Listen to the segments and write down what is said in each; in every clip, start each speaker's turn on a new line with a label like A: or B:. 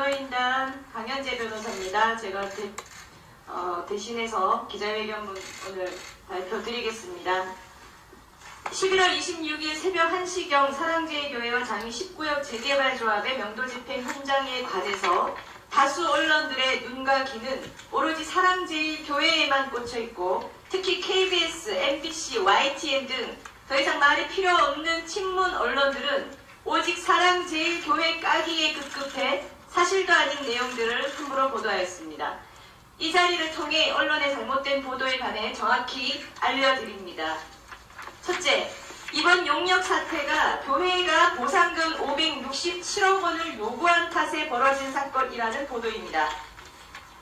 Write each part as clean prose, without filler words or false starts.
A: 변호인단 강현재 변호사입니다. 제가 대신해서 기자회견문 오늘 발표드리겠습니다. 11월 26일 새벽 1시경 사랑제일교회와 장위 19역 재개발조합의 명도집행 현장에 관해서 다수 언론들의 눈과 귀는 오로지 사랑제일교회에만 꽂혀있고 특히 KBS, MBC, YTN 등 더 이상 말이 필요 없는 친문 언론들은 오직 사랑제일교회 까기에 급급해 사실도 아닌 내용들을 함부로 보도하였습니다. 이 자리를 통해 언론의 잘못된 보도에 관해 정확히 알려드립니다. 첫째, 이번 용역 사태가 교회가 보상금 567억 원을 요구한 탓에 벌어진 사건이라는 보도입니다.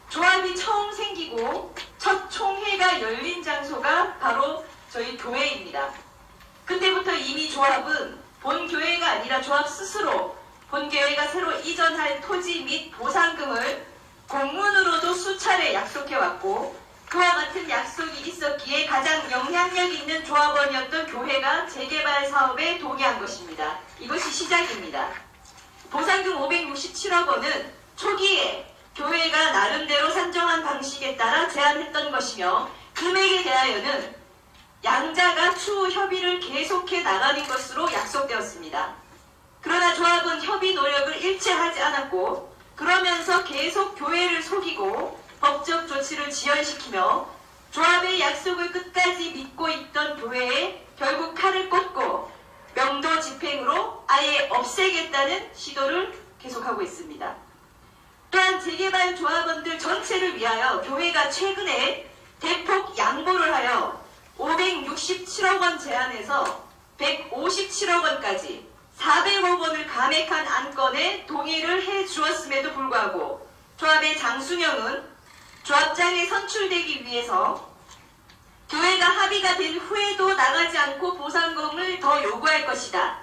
A: 조합이 처음 생기고 첫 총회가 열린 장소가 바로 저희 교회입니다. 그때부터 이미 조합은 본 교회가 아니라 조합 스스로 본 교회가 새로 이전할 토지 및 보상금을 공문으로도 수차례 약속해왔고 그와 같은 약속이 있었기에 가장 영향력 있는 조합원이었던 교회가 재개발 사업에 동의한 것입니다. 이것이 시작입니다. 보상금 567억 원은 초기에 교회가 나름대로 산정한 방식에 따라 제안했던 것이며 금액에 대하여는 양자가 추후 협의를 계속해 나가는 것으로 약속되었습니다. 그러나 조합은 협의 노력을 일체하지 않았고 그러면서 계속 교회를 속이고 법적 조치를 지연시키며 조합의 약속을 끝까지 믿고 있던 교회에 결국 칼을 꽂고 명도 집행으로 아예 없애겠다는 시도를 계속하고 있습니다. 또한 재개발 조합원들 전체를 위하여 교회가 최근에 대폭 양보를 하여 567억 원 제안에서 157억 원까지 400억 원을 감액한 안건에 동의를 해주었음에도 불구하고 조합의 장순영은 조합장에 선출되기 위해서 교회가 합의가 된 후에도 나가지 않고 보상금을 더 요구할 것이다.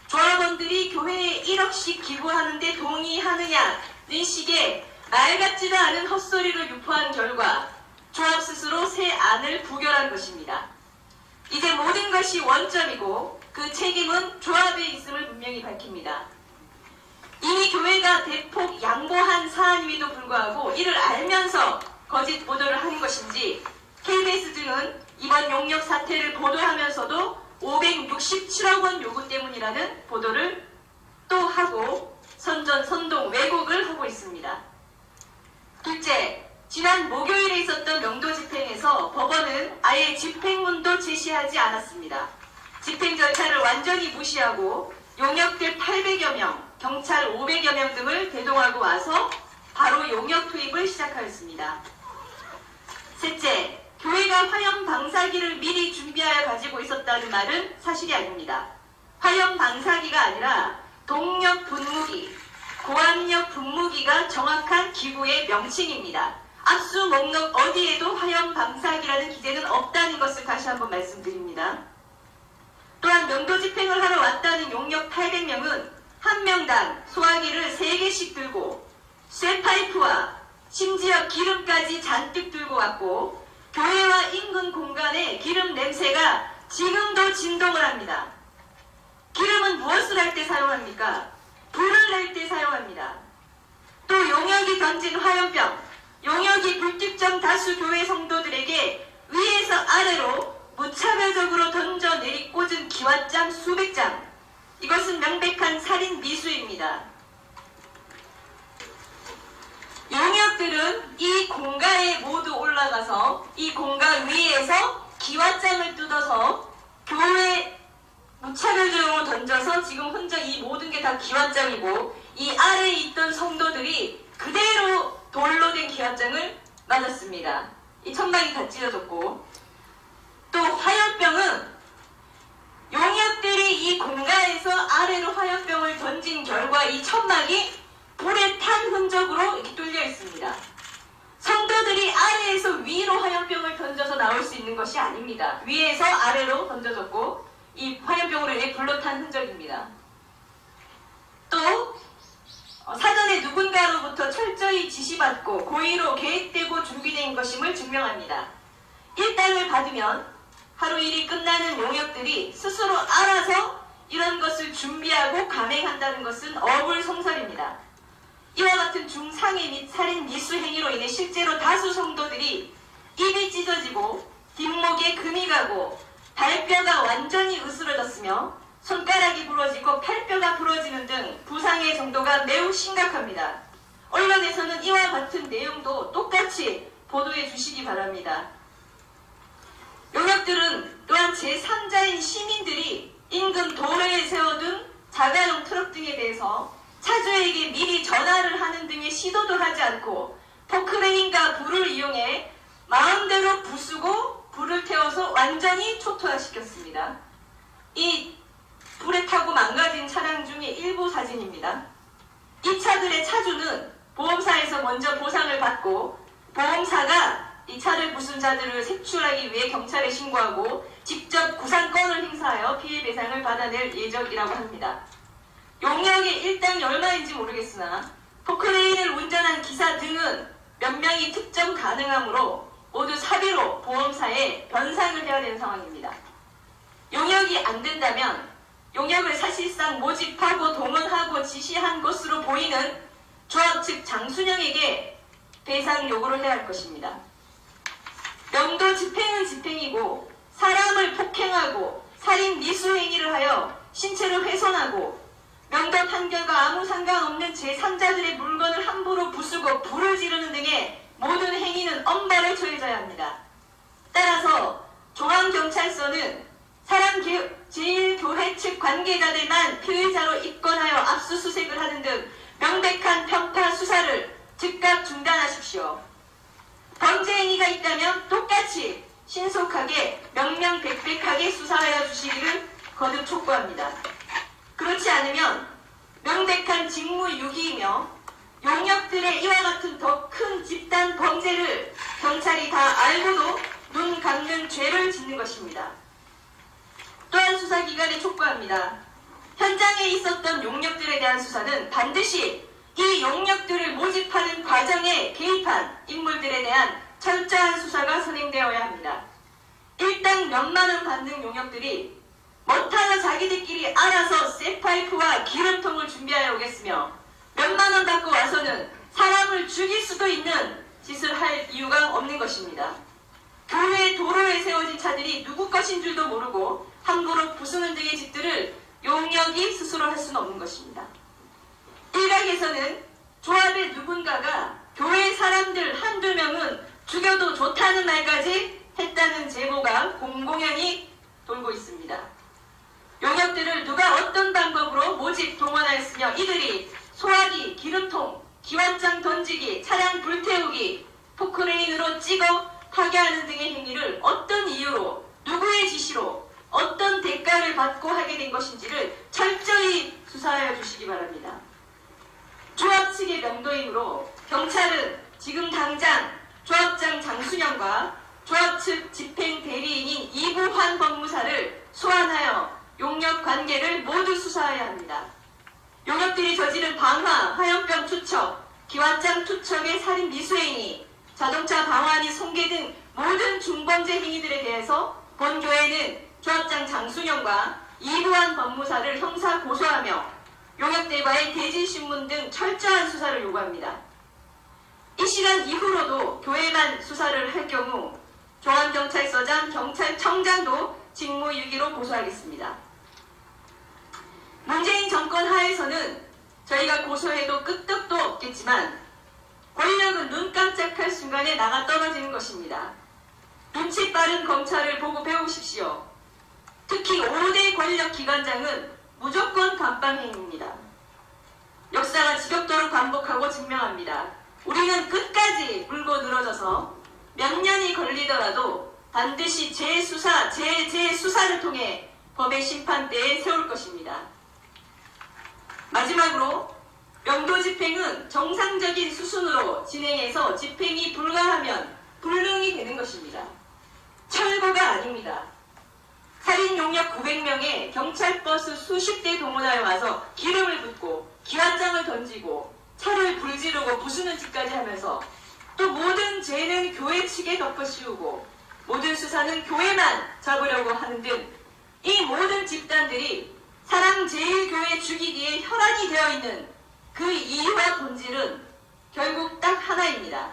A: 조합원들이 교회에 1억씩 기부하는데 동의하느냐는 식의 말 같지도 않은 헛소리를 유포한 결과 조합 스스로 새 안을 부결한 것입니다. 이제 모든 것이 원점이고 그 책임은 조합에 있음을 분명히 밝힙니다. 이미 교회가 대폭 양보한 사안임에도 불구하고 이를 알면서 거짓 보도를 한 것인지 KBS 등은 이번 용역 사태를 보도하면서도 567억 원 요구 때문이라는 보도를 또 하고 선동 왜곡을 하고 있습니다. 둘째, 지난 목요일에 있었던 명도 집행에서 법원은 아예 집행문도 제시하지 않았습니다. 집행 절차를 완전히 무시하고 용역들 800여 명, 경찰 500여 명 등을 대동하고 와서 바로 용역 투입을 시작하였습니다. 셋째, 교회가 화염 방사기를 미리 준비하여 가지고 있었다는 말은 사실이 아닙니다. 화염 방사기가 아니라 동력 분무기, 고압력 분무기가 정확한 기구의 명칭입니다. 압수 목록 어디에도 화염 방사기라는 기재는 없다는 것을 다시 한번 말씀드립니다. 또한 명도 집행을 하러 왔다는 용역 800명은 한 명당 소화기를 3개씩 들고 쇠파이프와 심지어 기름까지 잔뜩 들고 왔고 교회와 인근 공간에 기름 냄새가 지금도 진동을 합니다. 기름은 무엇을 할 때 사용합니까? 불을 낼 때 사용합니다. 또 용역이 던진 화염병, 용역이 불특정 다수 교회 성도들에게 위에서 아래로 무차별적으로 던져 내리꽂은 기왓장 수백 장. 이것은 명백한 살인 미수입니다. 용역들은 이 공가에 모두 올라가서 이 공가 위에서 기왓장을 뜯어서 교회 무차별적으로 던져서 지금 혼자 이 모든 게 다 기왓장이고 이 아래에 있던 성도들이 그대로 돌로 된 기왓장을 맞았습니다. 이 천막이 다 찢어졌고 또 화염병은 용역들이 이 공가에서 아래로 화염병을 던진 결과 이 천막이 불에 탄 흔적으로 이렇게 뚫려 있습니다. 성도들이 아래에서 위로 화염병을 던져서 나올 수 있는 것이 아닙니다. 위에서 아래로 던져졌고 이 화염병으로 인해 불로 탄 흔적입니다. 또 사전에 누군가로부터 철저히 지시받고 고의로 계획되고 준비된 것임을 증명합니다. 일당을 받으면 하루 일이 끝나는 용역들이 스스로 알아서 이런 것을 준비하고 감행한다는 것은 어불성설입니다. 이와 같은 중상해 및 살인 미수 행위로 인해 실제로 다수 성도들이 입이 찢어지고 뒷목에 금이 가고 발뼈가 완전히 으스러졌으며 손가락이 부러지고 팔뼈가 부러지는 등 부상의 정도가 매우 심각합니다. 언론에서는 이와 같은 내용도 똑같이 보도해 주시기 바랍니다. 용역들은 또한 제3자인 시민들이 인근 도로에 세워둔 자가용 트럭 등에 대해서 차주에게 미리 전화를 하는 등의 시도도 하지 않고 포크레인과 불을 이용해 마음대로 부수고 불을 태워서 완전히 초토화시켰습니다. 이 불에 타고 망가진 차량 중에 일부 사진입니다. 이 차들의 차주는 보험사에서 먼저 보상을 받고 보험사가 이 차를 부순 자들을 색출하기 위해 경찰에 신고하고 직접 구상권을 행사하여 피해 배상을 받아낼 예정이라고 합니다. 용역의 일당이 얼마인지 모르겠으나 포크레인을 운전한 기사 등은 몇 명이 특정 가능하므로 모두 사비로 보험사에 변상을 해야 되는 상황입니다. 용역이 안 된다면 용역을 사실상 모집하고 동원하고 지시한 것으로 보이는 조합 측 장순영에게 배상 요구를 해야 할 것입니다. 명도 집행은 집행이고 사람을 폭행하고 살인 미수 행위를 하여 신체를 훼손하고 명도 판결과 아무 상관없는 제3자들의 물건을 함부로 부수고 불을 지르는 등의 모든 행위는 엄벌을 처해져야 합니다. 따라서 중앙경찰서는 사랑제일교회 측 관계자들만 피의자로 입건하여 압수수색을 하는 등 명백한 편파 수사를 즉각 중단하십시오. 범죄 행위가 있다면 똑같이 신속하게 명명백백하게 수사하여 주시기를 거듭 촉구합니다. 그렇지 않으면 명백한 직무유기이며 용역들의 이와 같은 더 큰 집단 범죄를 경찰이 다 알고도 눈 감는 죄를 짓는 것입니다. 또한 수사기관에 촉구합니다. 현장에 있었던 용역들에 대한 수사는 반드시 이 용역들을 모집하는 과정에 개입한 인물들에 대한 철저한 수사가 선행되어야 합니다. 일당 몇만 원 받는 용역들이 못하나 자기들끼리 알아서 쇠파이프와 기름통을 준비하여 오겠으며 몇만 원 받고 와서는 사람을 죽일 수도 있는 짓을 할 이유가 없는 것입니다. 교회 도로에 세워진 차들이 누구 것인 줄도 모르고 함부로 부수는 등의 짓들을 용역이 스스로 할 수는 없는 것입니다. 일각에서는 조합의 누군가가 교회 사람들 한두 명은 죽여도 좋다는 말까지 했다는 제보가 공공연히 돌고 있습니다. 용역들을 누가 어떤 방법으로 모집 동원하였으며 이들이 소화기, 기름통, 기관장 던지기, 차량 불태우기, 포크레인으로 찍어 파괴하는 등의 행위를 어떤 이유로, 누구의 지시로, 어떤 대가를 받고 하게 된 것인지를 철저히 수사하여 주시기 바랍니다. 조합 측의 명도이므로 경찰은 지금 당장 조합장 장순영과 조합 측 집행 대리인인 이부환 법무사를 소환하여 용역 관계를 모두 수사해야 합니다. 용역들이 저지른 방화, 화염병 투척, 기관장 투척의 살인 미수행위, 자동차 방화 및 손괴 등 모든 중범죄 행위들에 대해서 본교회는 조합장 장순영과 이부환 법무사를 형사 고소하며 용역들과의 대질신문 등 철저한 수사를 요구합니다. 이 시간 이후로도 교회만 수사를 할 경우 중앙경찰서장, 경찰청장도 직무유기로 고소하겠습니다. 문재인 정권 하에서는 저희가 고소해도 끄떡도 없겠지만 권력은 눈 깜짝할 순간에 나가 떨어지는 것입니다. 눈치 빠른 검찰을 보고 배우십시오. 특히 5대 권력기관장은 무조건 감방행위입니다. 역사가 지겹도록 반복하고 증명합니다. 우리는 끝까지 물고 늘어져서 몇 년이 걸리더라도 반드시 재수사를 통해 법의 심판대에 세울 것입니다. 마지막으로 명도 집행은 정상적인 수순으로 진행해서 집행이 불가하면 불능이 되는 것입니다. 철거가 아닙니다. 살인 용역 900명에 경찰버스 수십 대 동원하여 와서 기름을 붓고 기관장을 던지고 차를 불지르고 부수는 짓까지 하면서 또 모든 죄는 교회 측에 덮어씌우고 모든 수사는 교회만 잡으려고 하는 등 이 모든 집단들이 사랑제일교회 죽이기에 혈안이 되어 있는 그 이유와 본질은 결국 딱 하나입니다.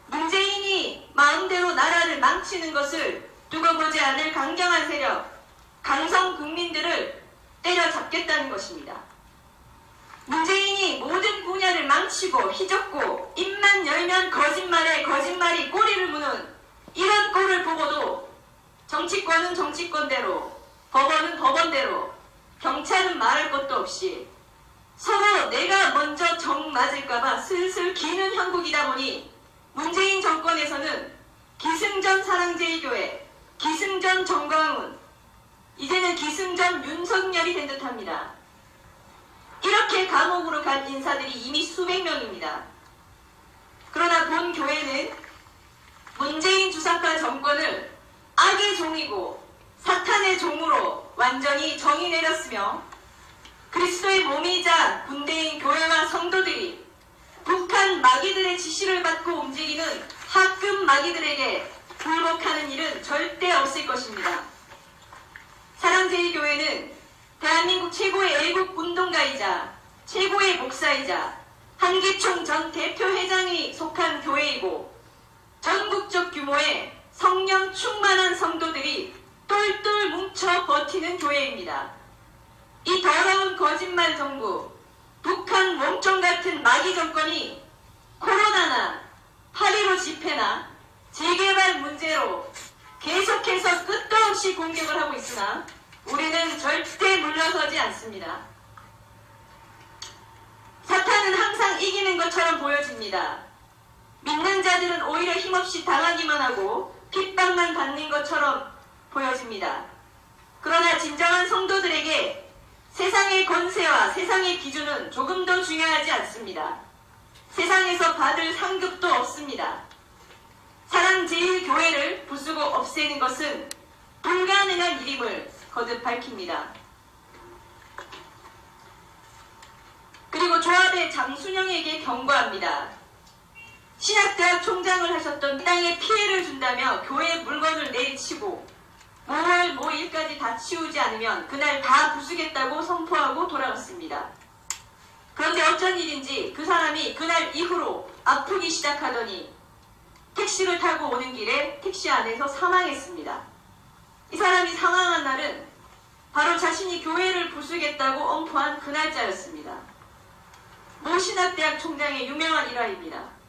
A: 문재인이 마음대로 나라를 망치는 것을 두고 보지 않을 강경한 세력, 강성 국민들을 때려잡겠다는 것입니다. 문재인이 모든 분야를 망치고 휘젓고 입만 열면 거짓말에 거짓말이 꼬리를 무는 이런 꼴을 보고도 정치권은 정치권대로, 법원은 법원대로, 경찰은 말할 것도 없이 서로 내가 먼저 정 맞을까봐 슬슬 기는 형국이다 보니 문재인 정권에서는 기승전 사랑제일교회, 기승전 정광훈, 이제는 기승전 윤석열이 된 듯합니다. 이렇게 감옥으로 간 인사들이 이미 수백 명입니다. 그러나 본 교회는 문재인 주사파 정권을 악의 종이고 사탄의 종으로 완전히 정의 내렸으며 그리스도의 몸이자 군대인 교회와 성도들이 북한 마귀들의 지시를 받고 움직이는 학급 마귀들에게 굴복하는 일은 절대 없을 것입니다. 사랑제일교회는 대한민국 최고의 애국 운동가이자 최고의 목사이자 한기총 전 대표회장이 속한 교회이고 전국적 규모의 성령 충만한 성도들이 똘똘 뭉쳐 버티는 교회입니다. 이 더러운 거짓말 정부, 북한 몸종 같은 마귀 정권이 코로나나 8.15 집회나 재개발 문제로 계속해서 끝도 없이 공격을 하고 있으나 우리는 절대 물러서지 않습니다. 사탄은 항상 이기는 것처럼 보여집니다. 믿는 자들은 오히려 힘없이 당하기만 하고 핍박만 받는 것처럼 보여집니다. 그러나 진정한 성도들에게 세상의 권세와 세상의 기준은 조금도 중요하지 않습니다. 세상에서 받을 상급도 없습니다. 사랑제일교회를 부수고 없애는 것은 불가능한 일임을 거듭 밝힙니다. 그리고 조합의 장순영에게 경고합니다. 신학대학 총장을 하셨던 땅에 피해를 준다며 교회 물건을 내리치고 5월 5일까지 다 치우지 않으면 그날 다 부수겠다고 선포하고 돌아갔습니다. 그런데 어쩐 일인지 그 사람이 그날 이후로 아프기 시작하더니 택시를 타고 오는 길에 택시 안에서 사망했습니다. 이 사람이 사망한 날은 바로 자신이 교회를 부수겠다고 엄포한 그 날짜였습니다. 모 신학대학 총장의 유명한 일화입니다.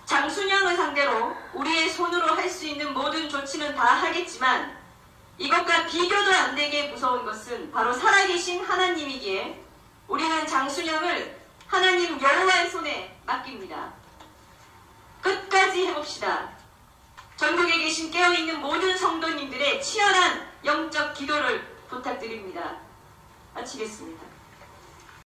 A: 장순영을 상대로 우리의 손으로 할 수 있는 모든 조치는 다 하겠지만 이것과 비교도 안 되게 무서운 것은 바로 살아계신 하나님이기에 우리는 장순영을 하나님 여호와의 손에 맡깁니다. 끝까지 해봅시다. 전국에 계신 깨어있는 모든 성도님들의 치열한 영적 기도를 부탁드립니다. 마치겠습니다.